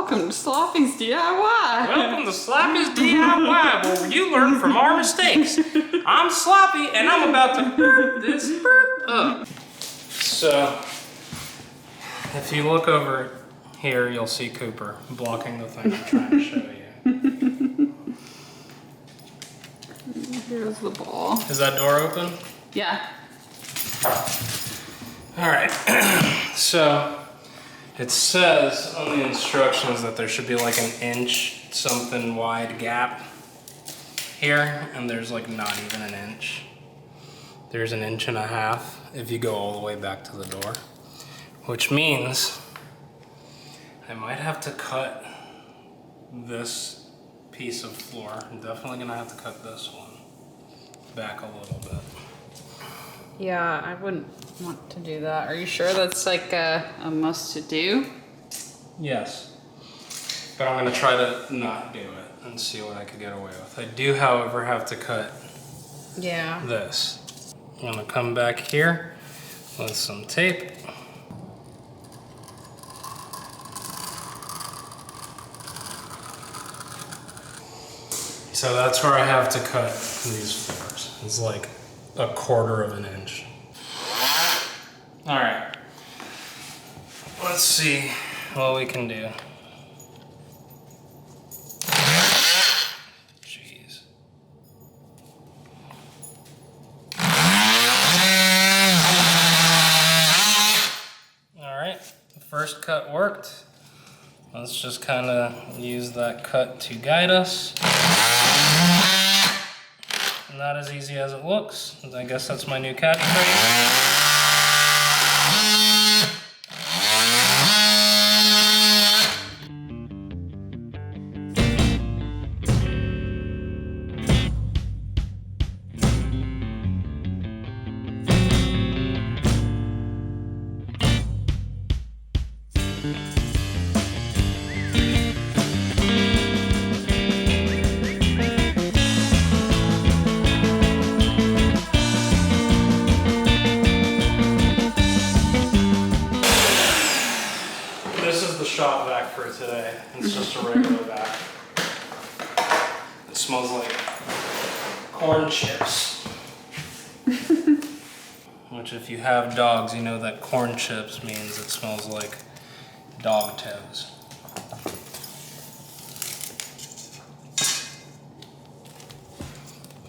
Welcome to Sloppy's DIY. Welcome to Sloppy's DIY, where you learn from our mistakes. I'm Sloppy, and I'm about to burp this up. So, if you look over here, you'll see Cooper blocking the thing I'm trying to show you. Here's the ball. Is that door open? Yeah. All right. So, it says on the instructions that there should be like an inch something wide gap here, and there's like not even an inch. There's an inch and a half if you go all the way back to the door, which means I might have to cut this piece of floor. I'm definitely gonna have to cut this one back a little bit. Yeah, I wouldn't want to do that. Are you sure that's like a must to do? Yes, but I'm gonna try to not do it and see what I could get away with. I do, however, have to cut this. I'm gonna come back here with some tape. So that's where I have to cut these floors. It's like 1/4 of an inch. All right, let's see what we can do. Jeez. All right, the first cut worked. Let's just kind of use that cut to guide us. Not as easy as it looks. I guess that's my new catchphrase. Shop vac for today. It's just a regular vac. It smells like corn chips. Which, if you have dogs, you know that corn chips means it smells like dog toes.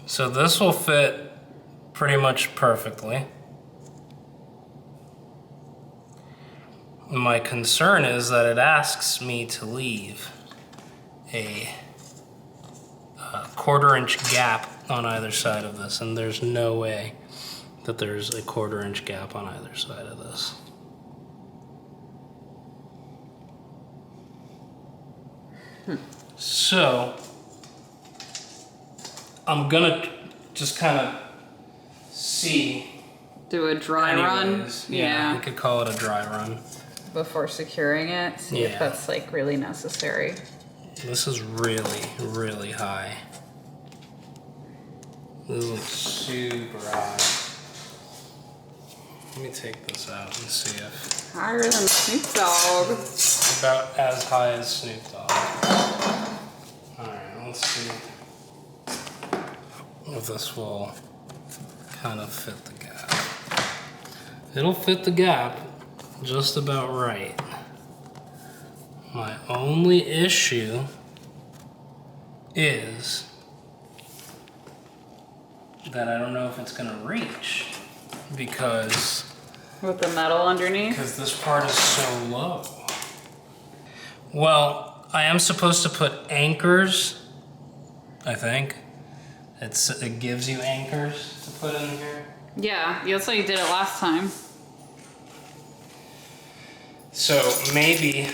So this will fit pretty much perfectly. My concern is that it asks me to leave a 1/4 inch gap on either side of this, and there's no way that there's a 1/4 inch gap on either side of this. So I'm gonna just kind of see. Do a dry run? Yeah, we could call it a dry run. Before securing it, see if that's like really necessary. This is really, really high. This looks super high. Let me take this out and see if... Higher than Snoop Dogg. About as high as Snoop Dogg. Alright, let's see if this will kind of fit the gap. It'll fit the gap just about right. My only issue is that I don't know if it's gonna reach because... With the metal underneath? Because this part is so low. Well, I am supposed to put anchors, I think. It gives you anchors to put in here. Yeah, that's how you did it last time. So maybe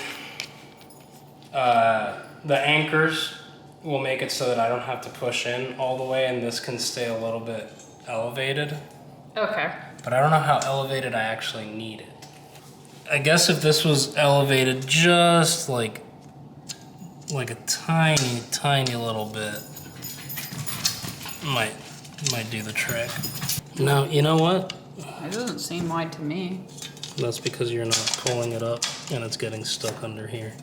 the anchors will make it so that I don't have to push in all the way and this can stay a little bit elevated. Okay. But I don't know how elevated I actually need it. I guess if this was elevated just like a tiny, tiny little bit, might do the trick. Now, you know what? It doesn't seem wide to me. That's because you're not pulling it up and it's getting stuck under here.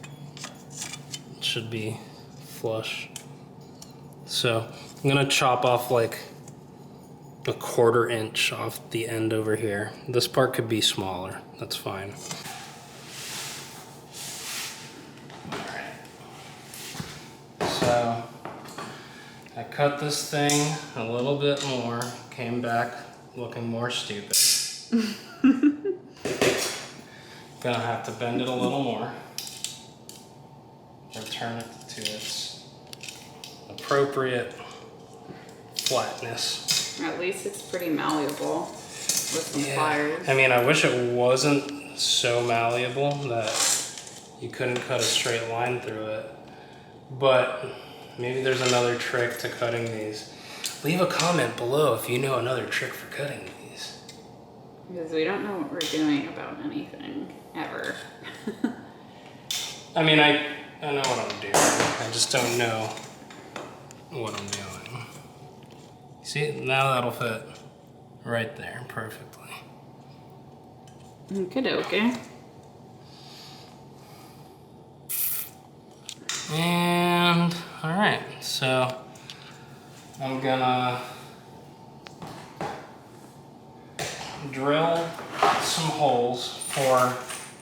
should be flush. So I'm gonna chop off like a 1/4 inch off the end over here. This part could be smaller, that's fine. So I cut this thing a little bit more, came back looking more stupid. Gonna have to bend it a little more. Return it to its appropriate flatness. At least it's pretty malleable with some pliers. I mean, I wish it wasn't so malleable that you couldn't cut a straight line through it. But maybe there's another trick to cutting these. Leave a comment below if you know another trick for cutting these. Because we don't know what we're doing about anything, ever. I mean, I know what I'm doing. I just don't know what I'm doing. See, now that'll fit right there perfectly. Okay. And, all right, so I'm gonna drill some holes for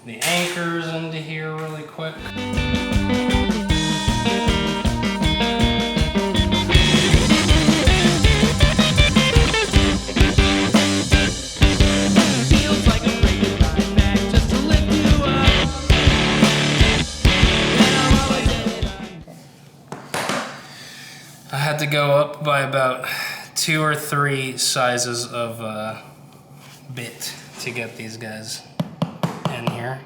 the anchors into here really quick. I had to go up by about 2 or 3 sizes of bit to get these guys in here.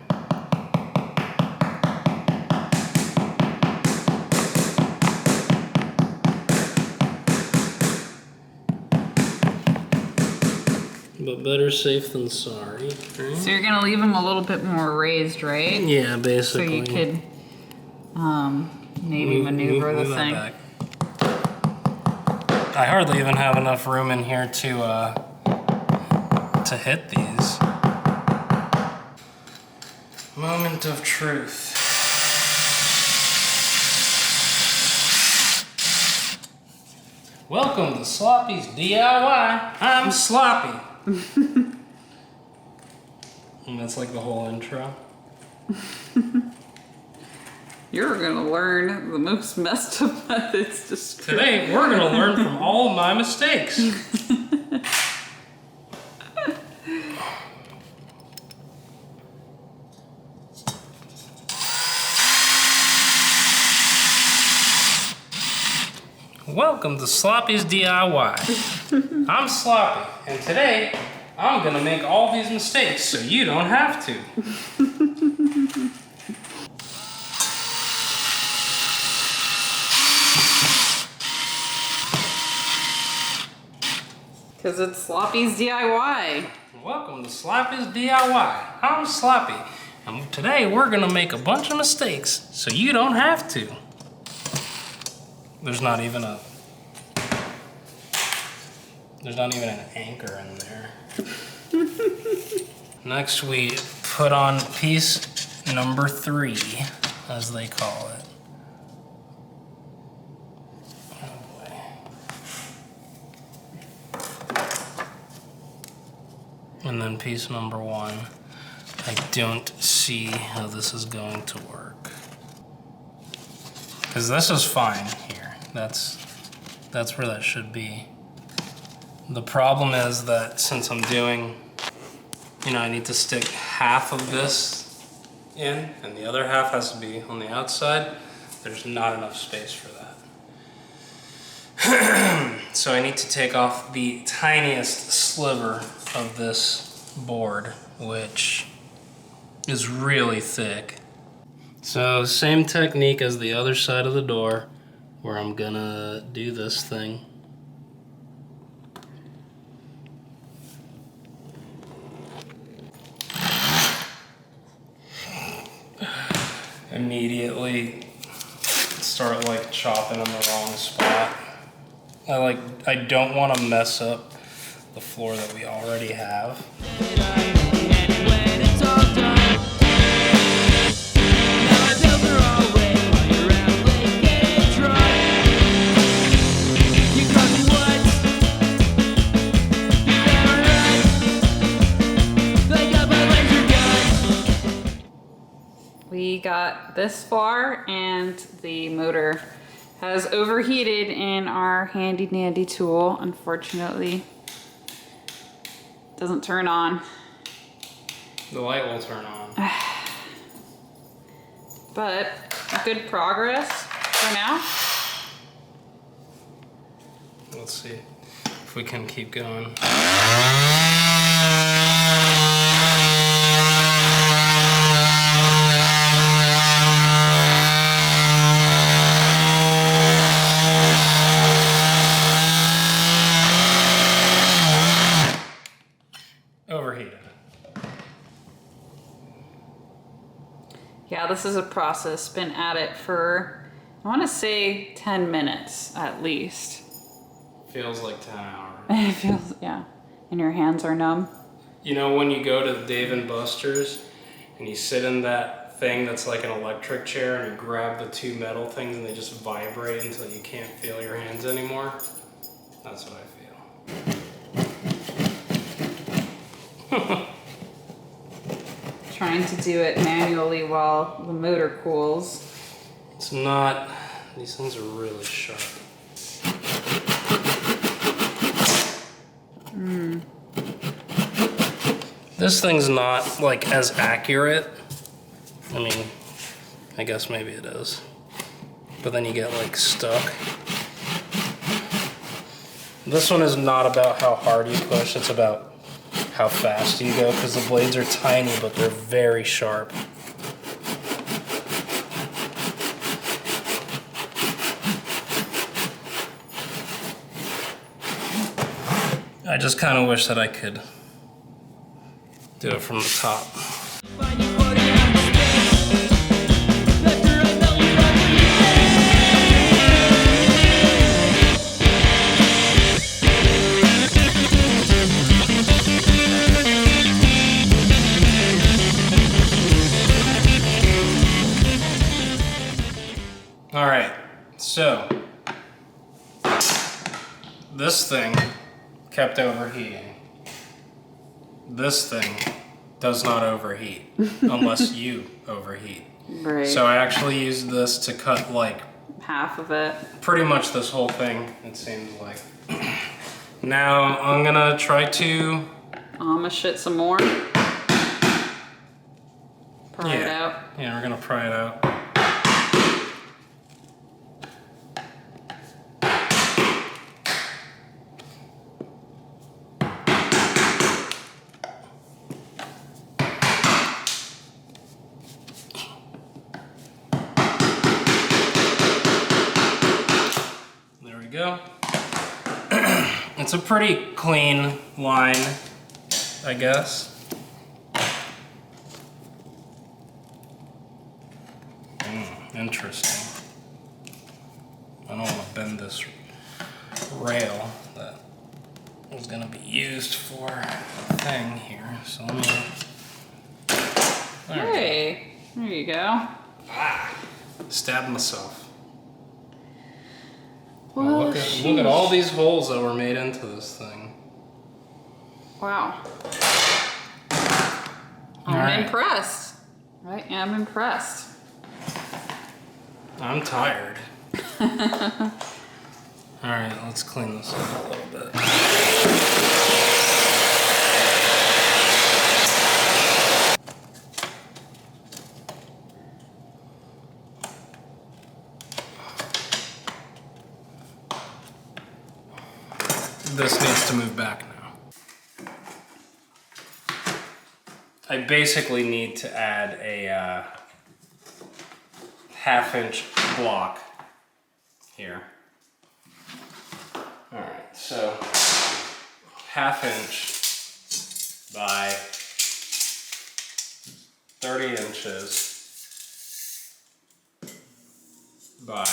But better safe than sorry, right? So you're gonna leave them a little bit more raised, right? Yeah, basically. So you could maybe maneuver the thing. Back. I hardly even have enough room in here to hit these. Moment of truth. Welcome to Sloppy's DIY. I'm Sloppy. And that's like the whole intro. You're gonna learn the most messed up methods to screw. Today, we're gonna learn from all my mistakes. Welcome to Sloppy's DIY. I'm Sloppy, and today I'm gonna make all these mistakes so you don't have to. Because it's Sloppy's DIY. Welcome to Sloppy's DIY. I'm Sloppy, and today we're gonna make a bunch of mistakes so you don't have to. There's not even an anchor in there. Next we put on piece number 3, as they call it. Oh boy. And then piece number 1. I don't see how this is going to work. Because this is fine here. That's where that should be. The problem is that since I'm doing, I need to stick half of this in and the other half has to be on the outside, there's not enough space for that. So I need to take off the tiniest sliver of this board, which is really thick. So same technique as the other side of the door, where I'm gonna do this thing. Immediately start like chopping in the wrong spot. I don't want to mess up the floor that we already have. this far and the motor has overheated in our handy dandy tool. Unfortunately, doesn't turn on. The light will turn on. But good progress for now. Let's see if we can keep going. Overheated. Yeah, this is a process. Been at it for, I want to say 10 minutes at least. Feels like 10 hours. It feels, yeah. And your hands are numb. You know when you go to Dave & Buster's and you sit in that thing that's like an electric chair and you grab the two metal things and they just vibrate until you can't feel your hands anymore? That's what I feel. Trying to do it manually while the motor cools. It's not, these things are really sharp. This thing's not like as accurate. I mean, I guess maybe it is. But then you get like stuck. This one is not about how hard you push, it's about how fast you go, because the blades are tiny, but they're very sharp. I just kind of wish that I could do it from the top. All right, so this thing kept overheating. This thing does not overheat unless you overheat. Right. So I actually used this to cut like half of it. pretty much this whole thing, it seems like. Now I'm gonna try to Amish it some more. Pry it out. Yeah, we're gonna pry it out. There we go. It's a pretty clean line, I guess. Interesting. I don't want to bend this rail that was going to be used for a thing here. So let me... Hey, there you go. Stabbed myself. Well, look at all these holes that were made into this thing. Wow. All I'm right. impressed. I am impressed. I'm tired. Alright, let's clean this up a little bit. This needs to move back now. I basically need to add a 1/2-inch block here. All right, so 1/2 inch by 30 inches by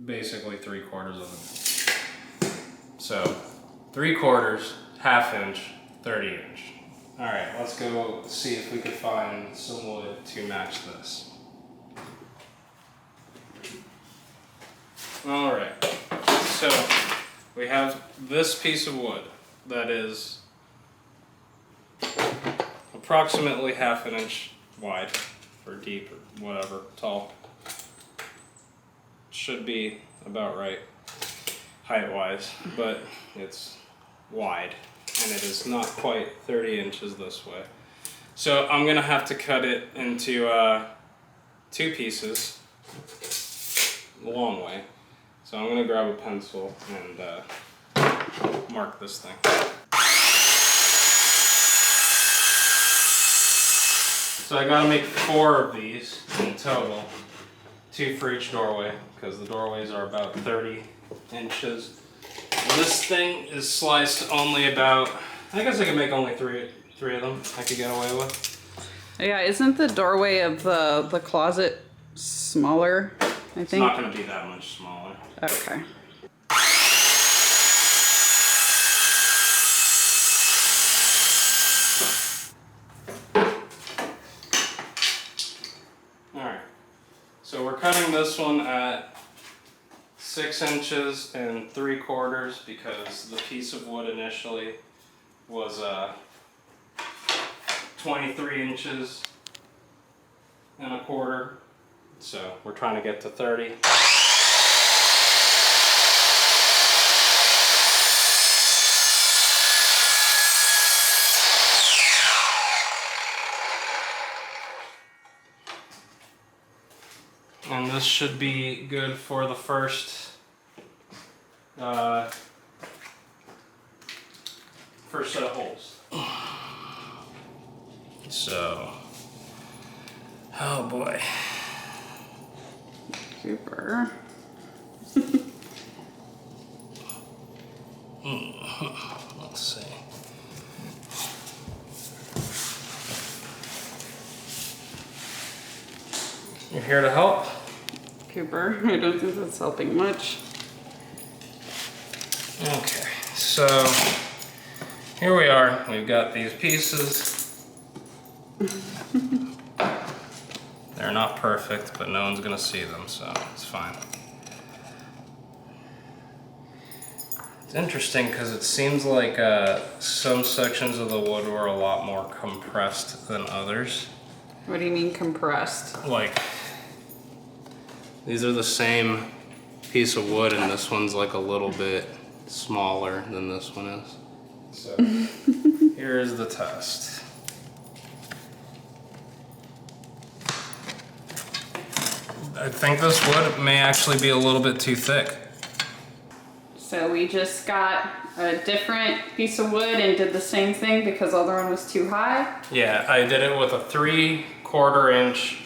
basically 3/4 of an inch. So 3/4, 1/2 inch, 30 inch. All right, let's go see if we can find some wood to match this. All right, so we have this piece of wood that is approximately 1/2 inch wide, or deep, or whatever, tall. Should be about right, height-wise, but it's wide, and it is not quite 30 inches this way. So I'm gonna have to cut it into 2 pieces, the long way. So I'm gonna grab a pencil and mark this thing. So I gotta make 4 of these in total, 2 for each doorway, because the doorways are about 30 inches. This thing is sliced only about, I guess I can make only three of them I could get away with. Yeah, isn't the doorway of the closet smaller, I think? It's not gonna be that much smaller. Okay. Alright, so we're cutting this one at 6 inches and 3/4 because the piece of wood initially was 23 inches and 1/4. So we're trying to get to 30. And this should be good for the first set of holes. So, oh boy. Super. Let's see. You're here to help? Cooper, I don't think that's helping much. Okay, so here we are. We've got these pieces. They're not perfect, but no one's gonna see them, so it's fine. It's interesting because it seems like some sections of the wood were a lot more compressed than others. What do you mean compressed? Like, these are the same piece of wood and this one's like a little bit smaller than this one is. So here's the test. I think this wood may actually be a little bit too thick. So we just got a different piece of wood and did the same thing because the other one was too high? Yeah, I did it with a 3/4 inch,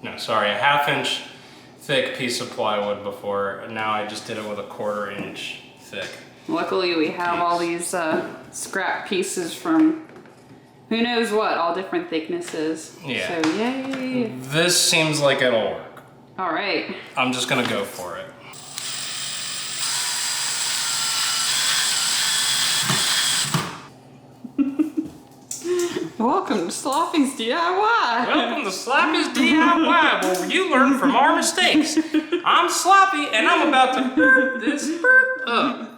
no, sorry, a 1/2 inch thick piece of plywood before, and now I just did it with a 1/4 inch thick. Luckily we have all these scrap pieces from who knows what, all different thicknesses. Yeah. So yay. This seems like it'll work. All right. I'm just gonna go for it. Welcome to Sloppy's DIY. Welcome to Sloppy's DIY, where you learn from our mistakes. I'm Sloppy, and I'm about to burp this up.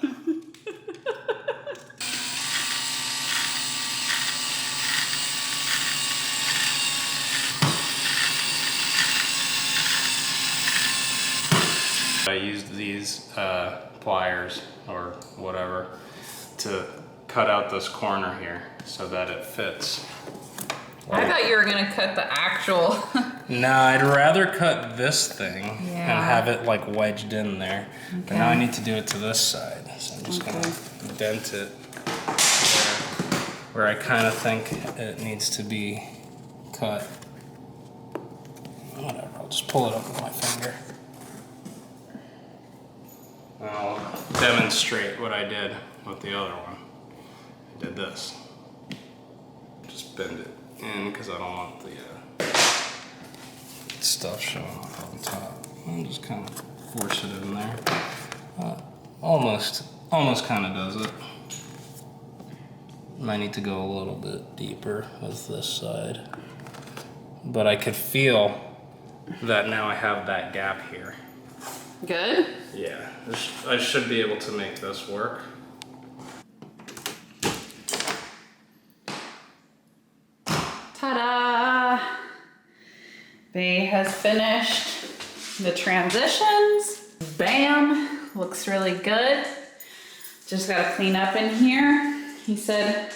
I used these pliers, or whatever, to cut out this corner here so that it fits. I thought you were gonna cut the actual. Nah, I'd rather cut this thing and Yeah. have it like wedged in there. But now I need to do it to this side. So I'm just Okay. gonna dent it where I kind of think it needs to be cut. Whatever, I'll just pull it up with my finger. And I'll demonstrate what I did with the other one. I did this. Just bend it in because I don't want the stuff showing off on top. And just kind of force it in there. Almost kind of does it. Might need to go a little bit deeper with this side. But I could feel that now I have that gap here. Good? Yeah, I should be able to make this work. Ta-da! Bay has finished the transitions. Bam! Looks really good. Just gotta clean up in here. He said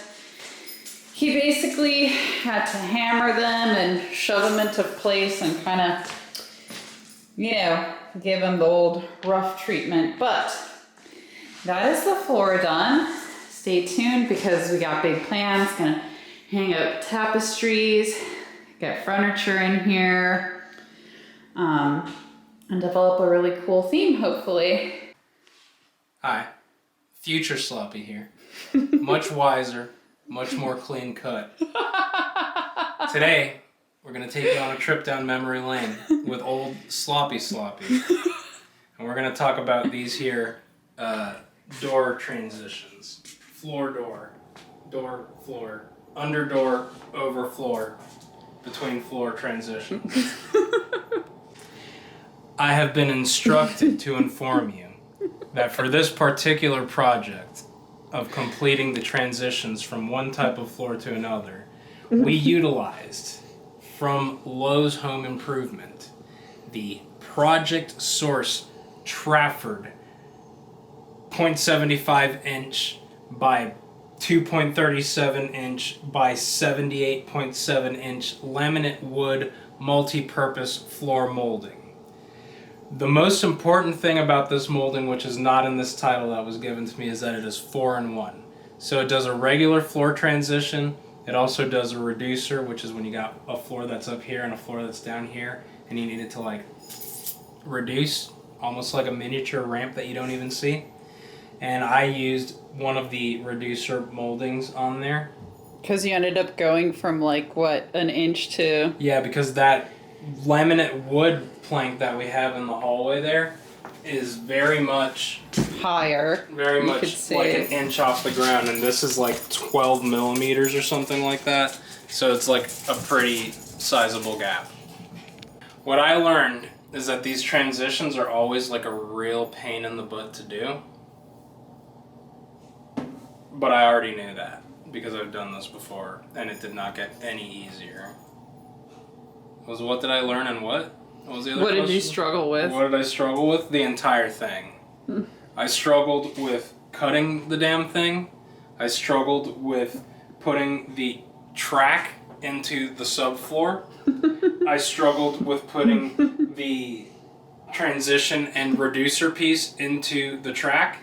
he basically had to hammer them and shove them into place and kind of, you know, give them the old rough treatment. But that is the floor done. Stay tuned because we got big plans. Gonna hang up tapestries, get furniture in here, and develop a really cool theme, hopefully. Hi, future Sloppy here. Much wiser, much more clean cut. Today, we're gonna take you on a trip down memory lane with old Sloppy. And we're gonna talk about these here door transitions. Floor, door, door, floor, under door, over floor, between floor transitions. I have been instructed to inform you that for this particular project of completing the transitions from one type of floor to another, we utilized from Lowe's Home Improvement the Project Source Trafford 0.75 inch by 2.37 inch by 78.7 inch laminate wood multi-purpose floor molding. The most important thing about this molding, which is not in this title that was given to me, is that it is 4-in-1. So it does a regular floor transition. It also does a reducer, which is when you got a floor that's up here and a floor that's down here, and you need it to like reduce, almost like a miniature ramp that you don't even see. And I used one of the reducer moldings on there. Because you ended up going from like, what, an inch to... Yeah, because that laminate wood plank that we have in the hallway there is very much... higher. Very much like an inch off the ground. And this is like 12 millimeters or something like that. So it's like a pretty sizable gap. What I learned is that these transitions are always like a real pain in the butt to do. But I already knew that because I've done this before and it did not get any easier. What did I learn and what? What was the other question? What did you struggle with? What did I struggle with? The entire thing. I struggled with cutting the damn thing. I struggled with putting the track into the subfloor. I struggled with putting the transition and reducer piece into the track.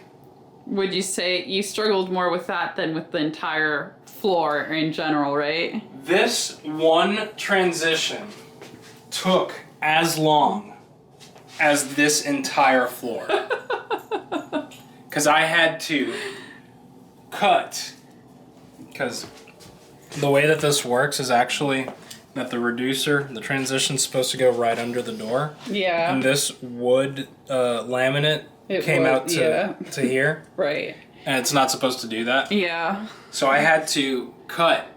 Would you say you struggled more with that than with the entire floor in general, right? This one transition took as long as this entire floor. Because I had to cut, because the way that this works is actually that the reducer, the transition's supposed to go right under the door. Yeah. And this wood laminate came out to here. Right. And it's not supposed to do that. Yeah. So I had to cut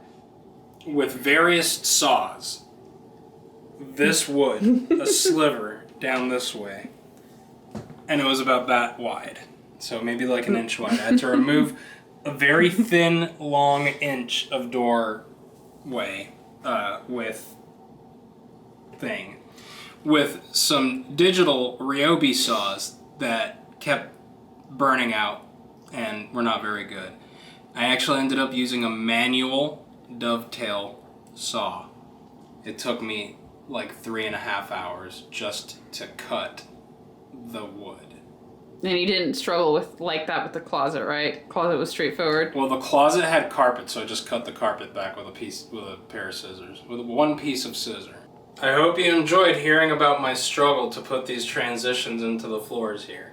with various saws this wood, a sliver down this way. And it was about that wide. So maybe like an inch wide. I had to remove a very thin, long inch of doorway with some digital Ryobi saws that kept burning out and were not very good. I actually ended up using a manual Dovetail saw. It took me like 3.5 hours just to cut the wood. And you didn't struggle with like that with the closet, right? Closet was straightforward. Well, the closet had carpet, so I just cut the carpet back with a pair of scissors, with one piece of scissor. I hope you enjoyed hearing about my struggle to put these transitions into the floors here.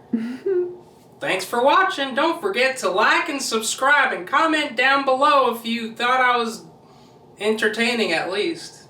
Thanks for watching. Don't forget to like and subscribe and comment down below if you thought I was entertaining at least.